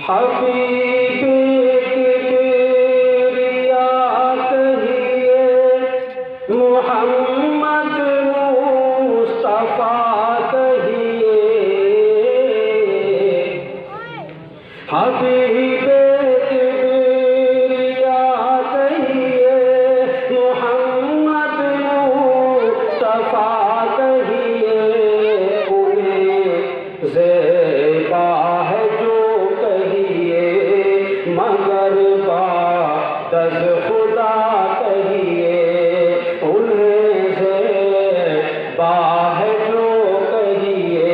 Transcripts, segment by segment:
हबीबे किबरिया कहिए, मोहम्मद मुस्तफा कहिए। हबीबे किबरिया कहिए, मोहम्मद मुस्तफा कहिए। उन्हें ज़ेबा है जो कहिए, मगर बादज़ खुदा कहिए। उन्हें ज़ेबा है जो कहिए,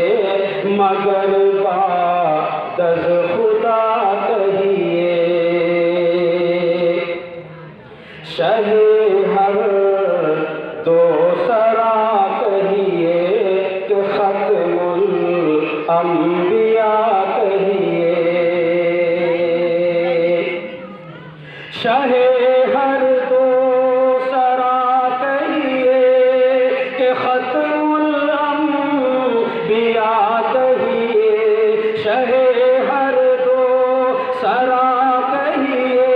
मगर बादज़ खुदा कहिए। शहे हर दो सरा कहिए, कि खत्मुल अंबिया कहिए। शहे हर दो सरा कहिए, कि खत्मुल अंबिया कहिए। शहे हर दो सरा कहिए,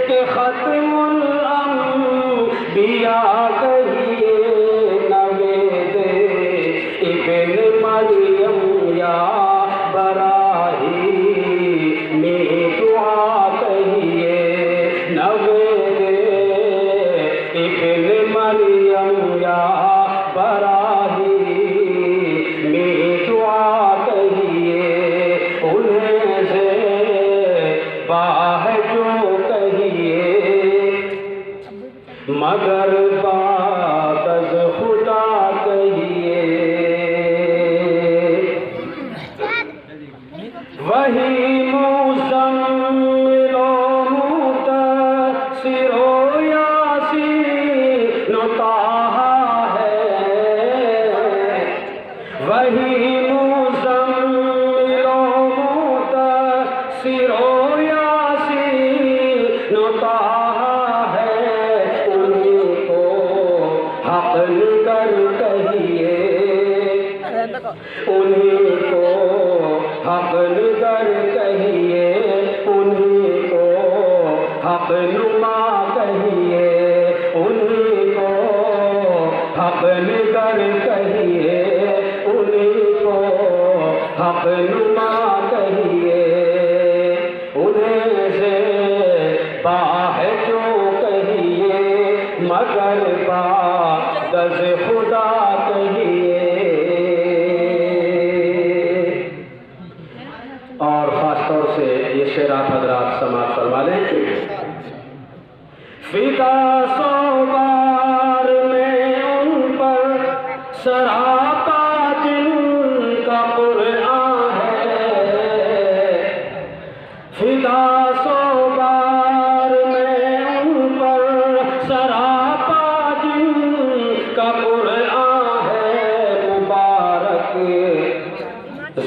कि खत्मुल अंबिया कहिए। नवेदे इब्न मरियम या बराही में दुआ कहिए। नवेदे इब्न मरियम या बराही में दुआ कहिए। उन्हें ज़ेबा है जो कहिए, मगर बादज़ खुदा कहिए। वही मुज़म्मिलो मुदस्सिरो यासीन ताहा है। वही मुज़म्मिलो मुदस्सिरो यासीन ताहा है। उन्हीं को हक़ निगर कहिए, उन्हीं को हक़ निगर कहिए। उन्हीं को हक़ नुमा कहिए। उन्हीं को हक़ निगर कहिए। उन्हीं को हक़ नुमा कहिए। उन्हें ज़ेबा है जो कहिए, मगर बादज़ खुदा कहिए। और ख़ास तौर से ये शेर आप हज़रात समाअत फरमा लें। फ़िदा सौ बार में उन पर सरापा जिनका कुरआन है। फ़िदा सौ बार में उन पर सरापा जिनका कुरआन है। मुबारक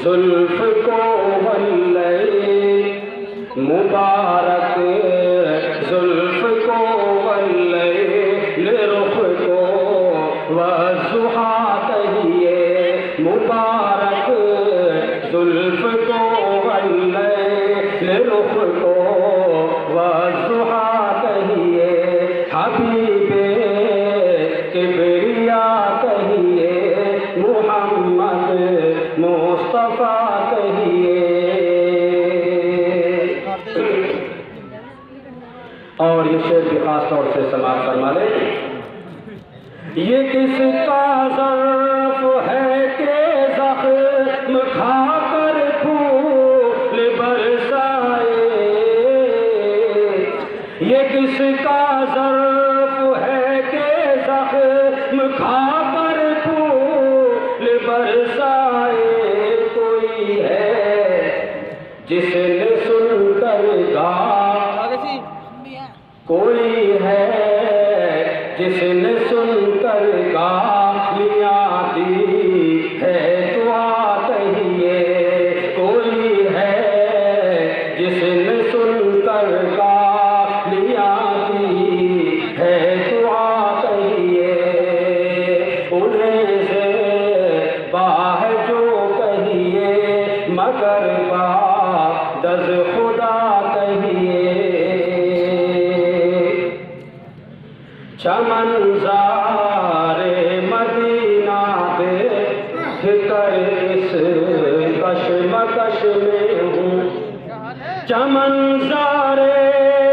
ज़ुल्फ़ को वल्लैल, मुबारक ज़ुल्फ़ को वल्लैल, रुख़ को वज़ुहा कहिए। मुबारक ज़ुल्फ़ को वल्लैल, रुख़ को वज़ुहा कहिए। हबीबे किबरिया कहिए, मोहम्मद मुस्तफा कहिए। और ये शेर भी खास तौर से समाप्त फरमा ले। ये किसका ज़र्फ़ है कि ज़ख्म खाकर फूल बरसाए। ये किसका ज़र्फ़ है कि ज़ख्म खाकर फूल बरसाए। कोई है जिसने सुनकर गा, कोई है जिसने सुनकर गालियाँ दी है दुआ कहिए। कोई है जिसने सुनकर गालियाँ दी है दुआ कहिए। उन्हें ज़ेबा है जो कहिए, मगर दज़ खुदा कहिए, चमनज़ारे मदीना देख कर इस कशमकश में हूँ। चमनज़ारे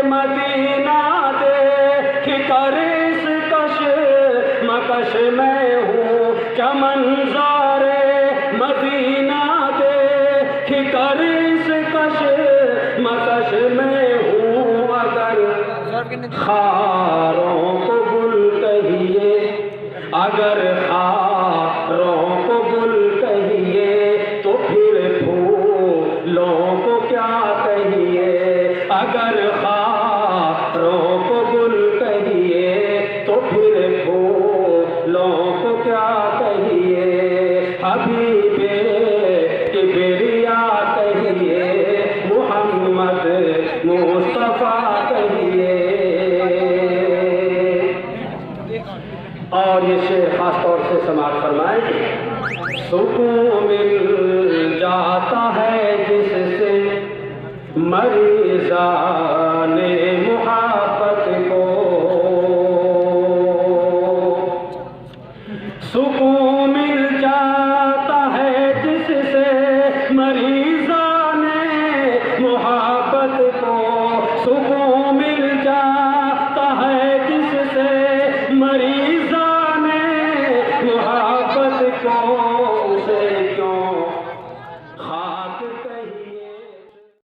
मदीना देख कर इस कशमकश में हूँ। चमनज़ारे मदीना देख कर इस कशमकश में हूँ। अगर खारों को गुल कहिए, अगर खारों को गुल कहिए, तो फिर फूलों को क्या कहिए। अगर खारों को गुल कहिए, तो फिर फूलों को क्या कहिए। हबीबे किबरिया कहिए, मोहम्मद मुस्तफ़ा कहिए। और ये शेर खास तौर से समाप्त फरमाए। सुकून मिल जाता है जिससे मरीज़ाने मुहा